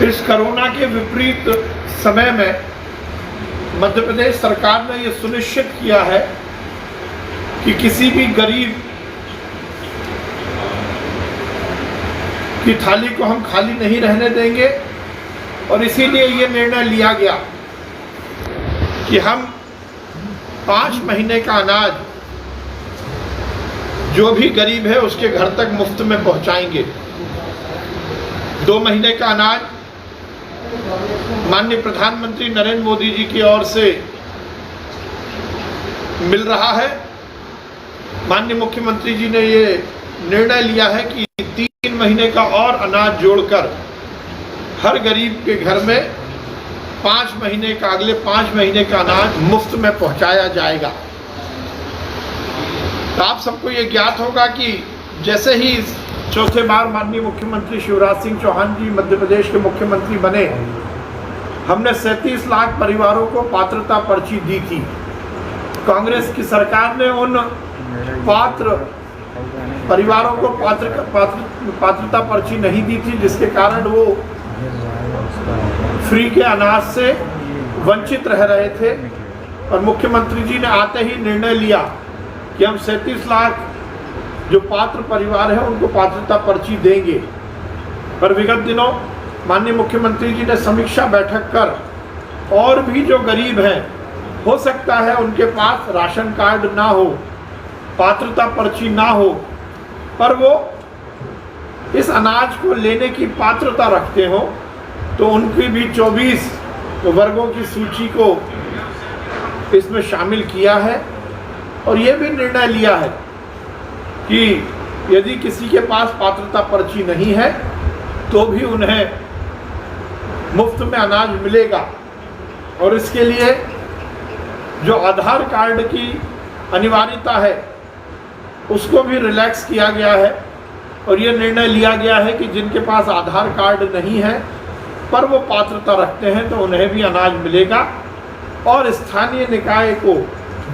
इस कोरोना के विपरीत समय में मध्य प्रदेश सरकार ने ये सुनिश्चित किया है कि किसी भी गरीब की थाली को हम खाली नहीं रहने देंगे और इसीलिए ये निर्णय लिया गया कि हम 5 महीने का अनाज जो भी गरीब है उसके घर तक मुफ्त में पहुंचाएंगे। 2 महीने का अनाज माननीय प्रधानमंत्री नरेंद्र मोदी जी की ओर से मिल रहा है। माननीय मुख्यमंत्री जी ने ये निर्णय लिया है कि 3 महीने का और अनाज जोड़कर हर गरीब के घर में 5 महीने का, अगले 5 महीने का अनाज मुफ्त में पहुंचाया जाएगा। तो आप सबको ये ज्ञात होगा कि जैसे ही चौथे बार माननीय मुख्यमंत्री शिवराज सिंह चौहान जी मध्य प्रदेश के मुख्यमंत्री बने, हमने 37 लाख परिवारों को पात्रता पर्ची दी थी। कांग्रेस की सरकार ने उन पात्र परिवारों को पात्रता पर्ची नहीं दी थी, जिसके कारण वो फ्री के अनाज से वंचित रह रहे थे। और मुख्यमंत्री जी ने आते ही निर्णय लिया कि हम 37 लाख जो पात्र परिवार हैं उनको पात्रता पर्ची देंगे। पर विगत दिनों माननीय मुख्यमंत्री जी ने समीक्षा बैठक कर और भी जो गरीब हैं, हो सकता है उनके पास राशन कार्ड ना हो, पात्रता पर्ची ना हो, पर वो इस अनाज को लेने की पात्रता रखते हो, तो उनकी भी 24 वर्गों की सूची को इसमें शामिल किया है। और ये भी निर्णय लिया है कि यदि किसी के पास पात्रता पर्ची नहीं है तो भी उन्हें मुफ्त में अनाज मिलेगा। और इसके लिए जो आधार कार्ड की अनिवार्यता है उसको भी रिलैक्स किया गया है। और ये निर्णय लिया गया है कि जिनके पास आधार कार्ड नहीं है पर वो पात्रता रखते हैं तो उन्हें भी अनाज मिलेगा। और स्थानीय निकाय को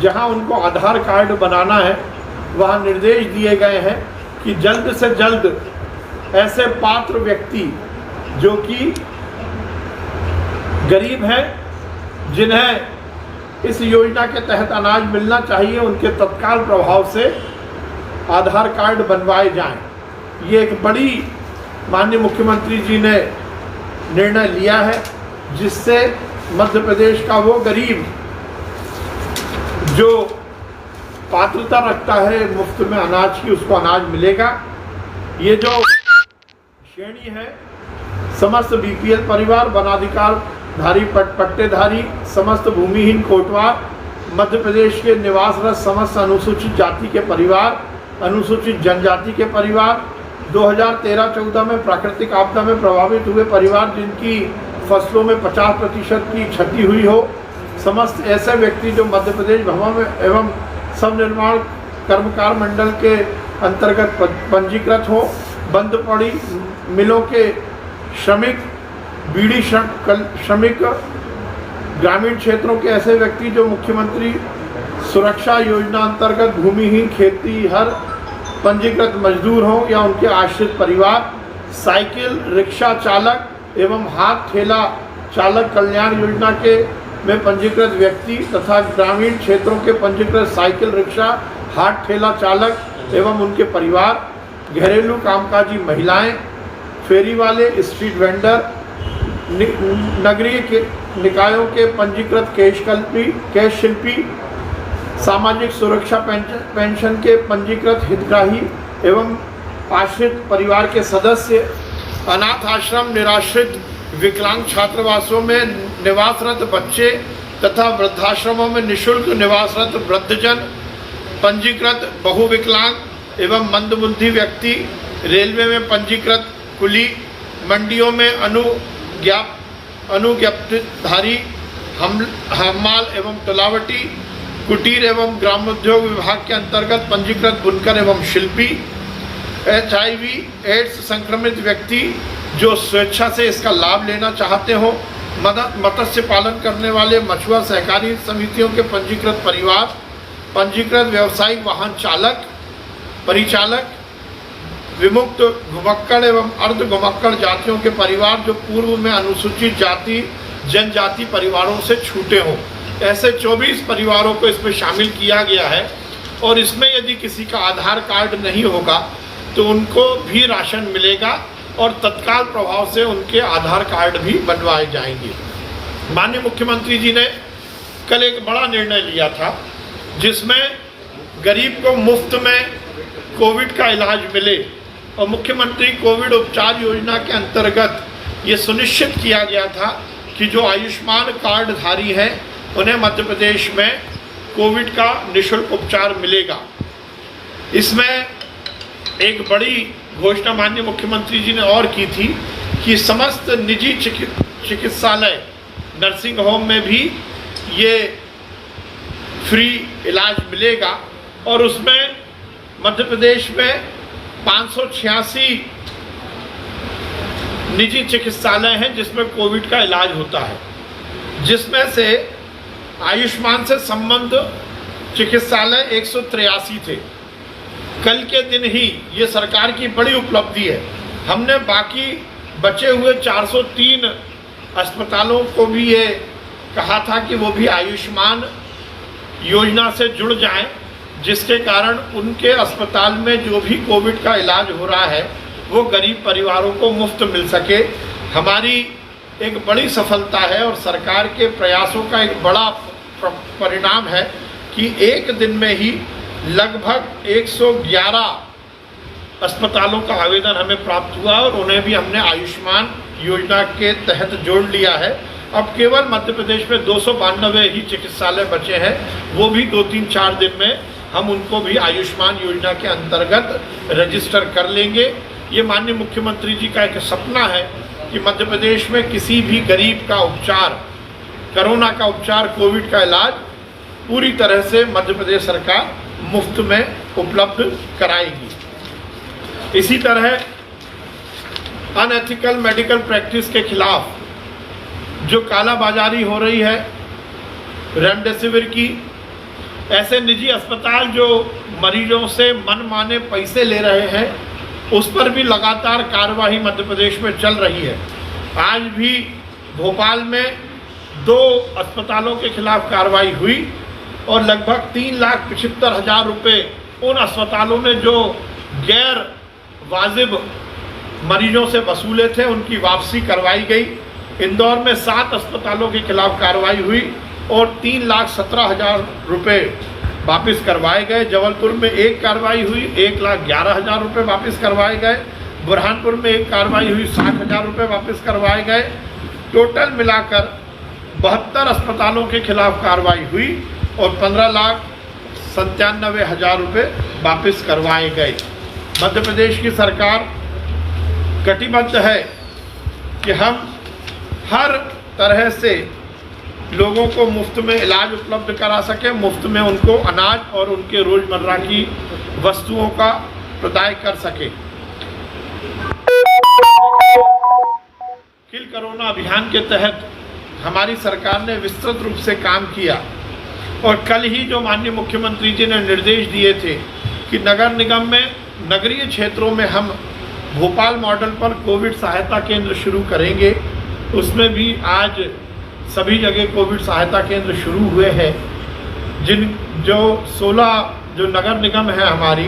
जहां उनको आधार कार्ड बनाना है वहां निर्देश दिए गए हैं कि जल्द से जल्द ऐसे पात्र व्यक्ति जो कि गरीब हैं, जिन्हें इस योजना के तहत अनाज मिलना चाहिए, उनके तत्काल प्रभाव से आधार कार्ड बनवाए जाएं। ये एक बड़ी माननीय मुख्यमंत्री जी ने निर्णय लिया है, जिससे मध्य प्रदेश का वो गरीब जो पात्रता रखता है मुफ्त में अनाज की, उसको अनाज मिलेगा। ये जो श्रेणी है, समस्त बीपीएल परिवार, वनाधिकारधारी पट्टेधारी, समस्त भूमिहीन कोटवार, मध्य प्रदेश के निवासरत समस्त अनुसूचित जाति के परिवार, अनुसूचित जनजाति के परिवार, 2013-14 में प्राकृतिक आपदा में प्रभावित हुए परिवार जिनकी फसलों में 50% की क्षति हुई हो, समस्त ऐसे व्यक्ति जो मध्य प्रदेश भवन एवं सबनिर्माण कर्मकार मंडल के अंतर्गत पंजीकृत हो, बंद पड़ी मिलों के श्रमिक, बीड़ी श्रमिक, ग्रामीण क्षेत्रों के ऐसे व्यक्ति जो मुख्यमंत्री सुरक्षा योजना अंतर्गत भूमिहीन खेती हर पंजीकृत मजदूर हों या उनके आश्रित परिवार, साइकिल रिक्शा चालक एवं हाथ ठेला चालक कल्याण योजना के में पंजीकृत व्यक्ति तथा ग्रामीण क्षेत्रों के पंजीकृत साइकिल रिक्शा हाथ ठेला चालक एवं उनके परिवार, घरेलू कामकाजी महिलाएं, फेरी वाले, स्ट्रीट वेंडर, नगरीय निकायों के पंजीकृत केश शिल्पी, सामाजिक सुरक्षा पेंशन के पंजीकृत हितग्राही एवं आश्रित परिवार के सदस्य, अनाथ आश्रम, निराश्रित विकलांग छात्रावासों में निवासरत बच्चे तथा वृद्धाश्रमों में निःशुल्क निवासरत वृद्धजन, पंजीकृत बहुविकलांग एवं मंदबुद्धि व्यक्ति, रेलवे में पंजीकृत कुली, मंडियों में अनुज्ञप्तिधारी हमाल एवं तुलावटी, कुटीर एवं ग्रामोद्योग विभाग के अंतर्गत पंजीकृत बुनकर एवं शिल्पी, HIV एड्स संक्रमित व्यक्ति जो स्वेच्छा से इसका लाभ लेना चाहते हो, मत्स्य पालन करने वाले मछुआ सहकारी समितियों के पंजीकृत परिवार, पंजीकृत व्यावसायिक वाहन चालक, परिचालक, विमुक्त घुमक्कड़ एवं अर्ध घुमक्कड़ जातियों के परिवार जो पूर्व में अनुसूचित जाति जनजाति परिवारों से छूटे हों, ऐसे 24 परिवारों को इसमें शामिल किया गया है। और इसमें यदि किसी का आधार कार्ड नहीं होगा तो उनको भी राशन मिलेगा और तत्काल प्रभाव से उनके आधार कार्ड भी बनवाए जाएंगे। माननीय मुख्यमंत्री जी ने कल एक बड़ा निर्णय लिया था जिसमें गरीब को मुफ्त में कोविड का इलाज मिले और मुख्यमंत्री कोविड उपचार योजना के अंतर्गत ये सुनिश्चित किया गया था कि जो आयुष्मान कार्डधारी हैं उन्हें मध्य प्रदेश में कोविड का निःशुल्क उपचार मिलेगा। इसमें एक बड़ी घोषणा माननीय मुख्यमंत्री जी ने और की थी कि समस्त निजी चिकित्सालय नर्सिंग होम में भी ये फ्री इलाज मिलेगा और उसमें मध्य प्रदेश में 586 निजी चिकित्सालय हैं जिसमें कोविड का इलाज होता है, जिसमें से आयुष्मान से संबद्ध चिकित्सालय 183 थे। कल के दिन ही ये सरकार की बड़ी उपलब्धि है, हमने बाकी बचे हुए 403 अस्पतालों को भी ये कहा था कि वो भी आयुष्मान योजना से जुड़ जाएं, जिसके कारण उनके अस्पताल में जो भी कोविड का इलाज हो रहा है वो गरीब परिवारों को मुफ्त मिल सके। हमारी एक बड़ी सफलता है और सरकार के प्रयासों का एक बड़ा परिणाम है कि एक दिन में ही लगभग 111 अस्पतालों का आवेदन हमें प्राप्त हुआ और उन्हें भी हमने आयुष्मान योजना के तहत जोड़ लिया है। अब केवल मध्य प्रदेश में 292 ही चिकित्सालय बचे हैं, वो भी 2-3-4 दिन में हम उनको भी आयुष्मान योजना के अंतर्गत रजिस्टर कर लेंगे। ये माननीय मुख्यमंत्री जी का एक सपना है कि मध्य प्रदेश में किसी भी गरीब का उपचार, कोरोना का उपचार, कोविड का इलाज पूरी तरह से मध्य प्रदेश सरकार मुफ्त में उपलब्ध कराएगी। इसी तरह अनएथिकल मेडिकल प्रैक्टिस के खिलाफ जो कालाबाजारी हो रही है रेमडेसिविर की, ऐसे निजी अस्पताल जो मरीजों से मनमाने पैसे ले रहे हैं उस पर भी लगातार कार्रवाई मध्य प्रदेश में चल रही है। आज भी भोपाल में 2 अस्पतालों के खिलाफ कार्रवाई हुई और लगभग 3,75,000 रुपये उन अस्पतालों ने जो गैर वाजिब मरीजों से वसूले थे उनकी वापसी करवाई गई। इंदौर में 7 अस्पतालों के खिलाफ कार्रवाई हुई और 3,17,000 रुपये वापस करवाए गए। जबलपुर में एक कार्रवाई हुई, 1,11,000 रुपये वापस करवाए गए। बुरहानपुर में एक कार्रवाई हुई, 60,000 रुपये वापस करवाए गए। टोटल मिलाकर 72 अस्पतालों के खिलाफ कार्रवाई हुई और 15,97,000 रुपये वापस करवाए गए। मध्य प्रदेश की सरकार कटिबद्ध है कि हम हर तरह से लोगों को मुफ्त में इलाज उपलब्ध करा सके, मुफ्त में उनको अनाज और उनके रोजमर्रा की वस्तुओं का प्रदाय कर सके। किल कोरोना अभियान के तहत हमारी सरकार ने विस्तृत रूप से काम किया और कल ही जो माननीय मुख्यमंत्री जी ने निर्देश दिए थे कि नगर निगम में नगरीय क्षेत्रों में हम भोपाल मॉडल पर कोविड सहायता केंद्र शुरू करेंगे, उसमें भी आज सभी जगह कोविड सहायता केंद्र शुरू हुए हैं। जो 16 जो नगर निगम है हमारी,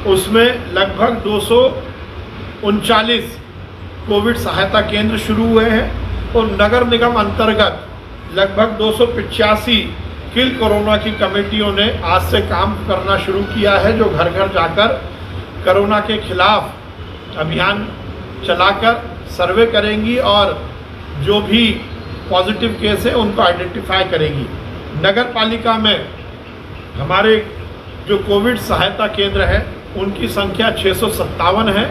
उसमें लगभग 239 कोविड सहायता केंद्र शुरू हुए हैं और नगर निगम अंतर्गत लगभग 285 किल कोरोना की कमेटियों ने आज से काम करना शुरू किया है, जो घर घर जाकर कोरोना के खिलाफ अभियान चलाकर सर्वे करेंगी और जो भी पॉजिटिव केस है उनको आइडेंटिफाई करेगी। नगर पालिका में हमारे जो कोविड सहायता केंद्र है उनकी संख्या 657 है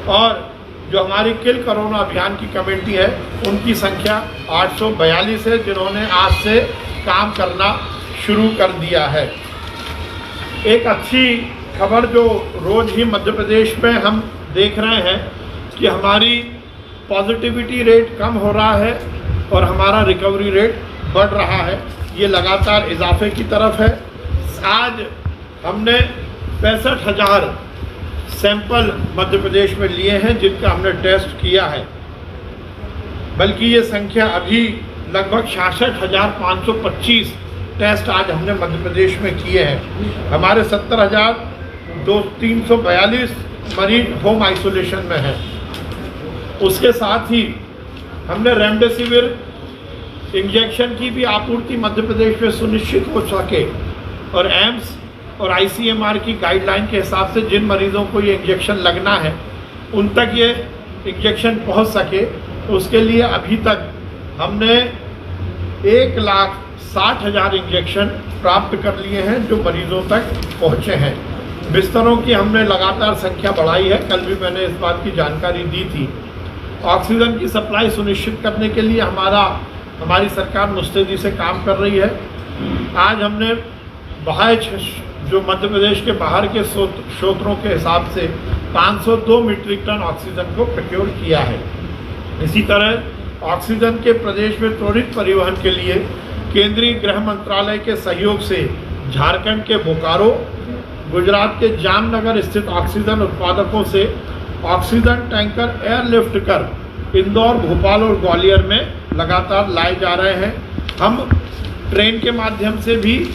और जो हमारी किल कोरोना अभियान की कमेटी है उनकी संख्या 842 है, जिन्होंने आज से काम करना शुरू कर दिया है। एक अच्छी खबर जो रोज़ ही मध्य प्रदेश में हम देख रहे हैं कि हमारी पॉजिटिविटी रेट कम हो रहा है और हमारा रिकवरी रेट बढ़ रहा है, ये लगातार इजाफे की तरफ है। आज हमने सैंपल मध्य प्रदेश में लिए हैं जिनका हमने टेस्ट किया है, बल्कि ये संख्या अभी लगभग 66,525 टेस्ट आज हमने मध्य प्रदेश में किए हैं। हमारे 70,342 मरीज होम आइसोलेशन में हैं। उसके साथ ही हमने रेमडेसिविर इंजेक्शन की भी आपूर्ति मध्य प्रदेश में सुनिश्चित हो सके और एम्स और आईसीएमआर की गाइडलाइन के हिसाब से जिन मरीजों को ये इंजेक्शन लगना है उन तक ये इंजेक्शन पहुंच सके, उसके लिए अभी तक हमने 1,60,000 इंजेक्शन प्राप्त कर लिए हैं जो मरीजों तक पहुंचे हैं। बिस्तरों की हमने लगातार संख्या बढ़ाई है, कल भी मैंने इस बात की जानकारी दी थी। ऑक्सीजन की सप्लाई सुनिश्चित करने के लिए हमारी सरकार मुस्तैदी से काम कर रही है। आज हमने बाहर जो मध्य प्रदेश के बाहर के स्रोतों के हिसाब से 502 मीट्रिक टन ऑक्सीजन को प्रोक्योर किया है। इसी तरह ऑक्सीजन के प्रदेश में त्वरित परिवहन के लिए केंद्रीय गृह मंत्रालय के सहयोग से झारखंड के बोकारो, गुजरात के जामनगर स्थित ऑक्सीजन उत्पादकों से ऑक्सीजन टैंकर एयरलिफ्ट कर इंदौर, भोपाल और ग्वालियर में लगातार लाए जा रहे हैं। हम ट्रेन के माध्यम से भी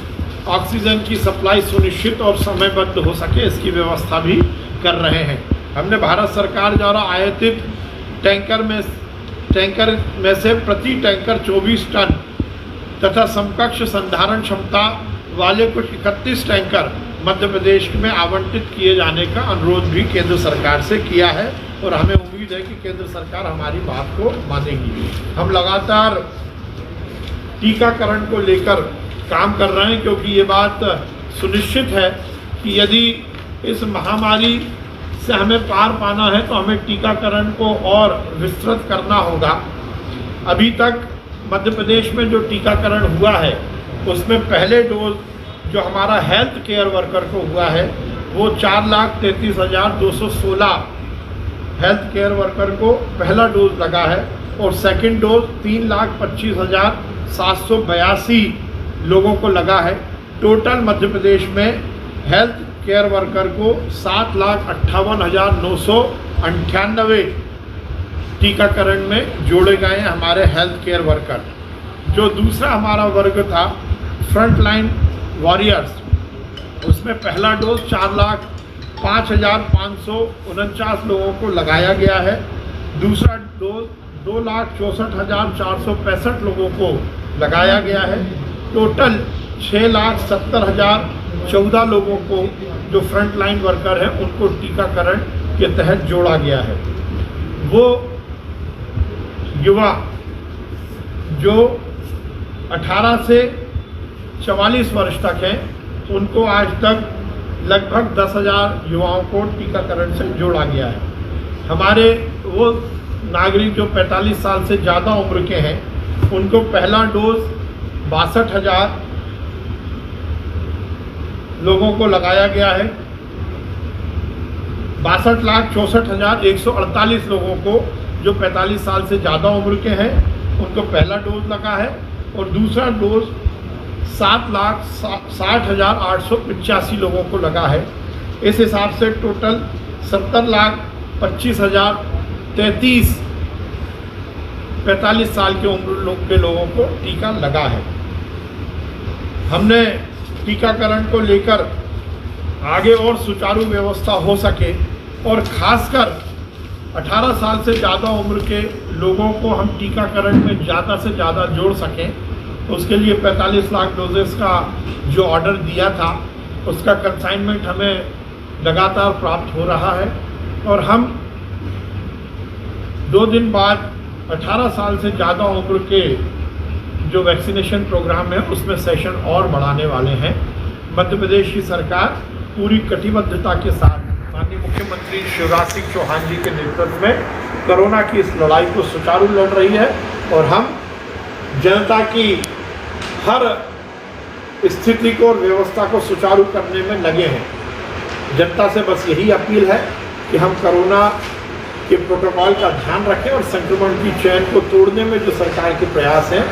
ऑक्सीजन की सप्लाई सुनिश्चित और समयबद्ध हो सके इसकी व्यवस्था भी कर रहे हैं। हमने भारत सरकार द्वारा आयातित टैंकर में से प्रति टैंकर 24 टन तथा समकक्ष संधारण क्षमता वाले कुछ 31 टैंकर मध्य प्रदेश में आवंटित किए जाने का अनुरोध भी केंद्र सरकार से किया है और हमें उम्मीद है कि केंद्र सरकार हमारी बात को मानेगी। हम लगातार टीकाकरण को लेकर काम कर रहे हैं क्योंकि ये बात सुनिश्चित है कि यदि इस महामारी से हमें पार पाना है तो हमें टीकाकरण को और विस्तृत करना होगा। अभी तक मध्य प्रदेश में जो टीकाकरण हुआ है उसमें पहले डोज जो हमारा हेल्थ केयर वर्कर को हुआ है वो 4,33,216 हेल्थ केयर वर्कर को पहला डोज लगा है और सेकंड डोज 3,25,782 लोगों को लगा है। टोटल मध्य प्रदेश में हेल्थ केयर वर्कर को 7,58,998 टीकाकरण में जोड़े गए हैं हमारे हेल्थ केयर वर्कर। जो दूसरा हमारा वर्ग था फ्रंट लाइन वॉरियर्स, उसमें पहला डोज 4,05,549 लोगों को लगाया गया है। दूसरा डोज 2,64,465 लोगों को लगाया गया है। टोटल 6,70,014 लोगों को जो फ्रंट लाइन वर्कर हैं उनको टीकाकरण के तहत जोड़ा गया है। वो युवा जो 18 से 44 वर्ष तक हैं उनको आज तक लगभग 10,000 युवाओं को टीकाकरण से जोड़ा गया है। हमारे वो नागरिक जो 45 साल से ज़्यादा उम्र के हैं उनको पहला डोज 62,000 लोगों को लगाया गया है। 62,64,148 लोगों को जो 45 साल से ज़्यादा उम्र के हैं उनको पहला डोज लगा है और दूसरा डोज 7,60,885 लोगों को लगा है। इस हिसाब से टोटल 70,25,033 45 साल के उम्र के लोगों को टीका लगा है। हमने टीकाकरण को लेकर आगे और सुचारू व्यवस्था हो सके और खासकर 18 साल से ज़्यादा उम्र के लोगों को हम टीकाकरण में ज़्यादा से ज़्यादा जोड़ सकें, उसके लिए 45 लाख डोजेस का जो ऑर्डर दिया था उसका कंसाइनमेंट हमें लगातार प्राप्त हो रहा है और हम 2 दिन बाद 18 साल से ज़्यादा उम्र के जो वैक्सीनेशन प्रोग्राम है उसमें सेशन और बढ़ाने वाले हैं। मध्य प्रदेश की सरकार पूरी कटिबद्धता के साथ माननीय मुख्यमंत्री शिवराज सिंह चौहान जी के नेतृत्व में कोरोना की इस लड़ाई को सुचारू लड़ रही है और हम जनता की हर स्थिति को और व्यवस्था को सुचारू करने में लगे हैं। जनता से बस यही अपील है कि हम कोरोना के प्रोटोकॉल का ध्यान रखें और संक्रमण की चेन को तोड़ने में जो सरकार के प्रयास हैं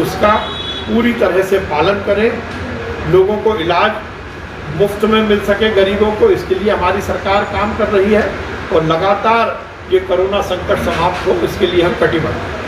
उसका पूरी तरह से पालन करें। लोगों को इलाज मुफ्त में मिल सके गरीबों को, इसके लिए हमारी सरकार काम कर रही है और लगातार ये कोरोना संकट समाप्त हो इसके लिए हम कटिबद्ध हैं।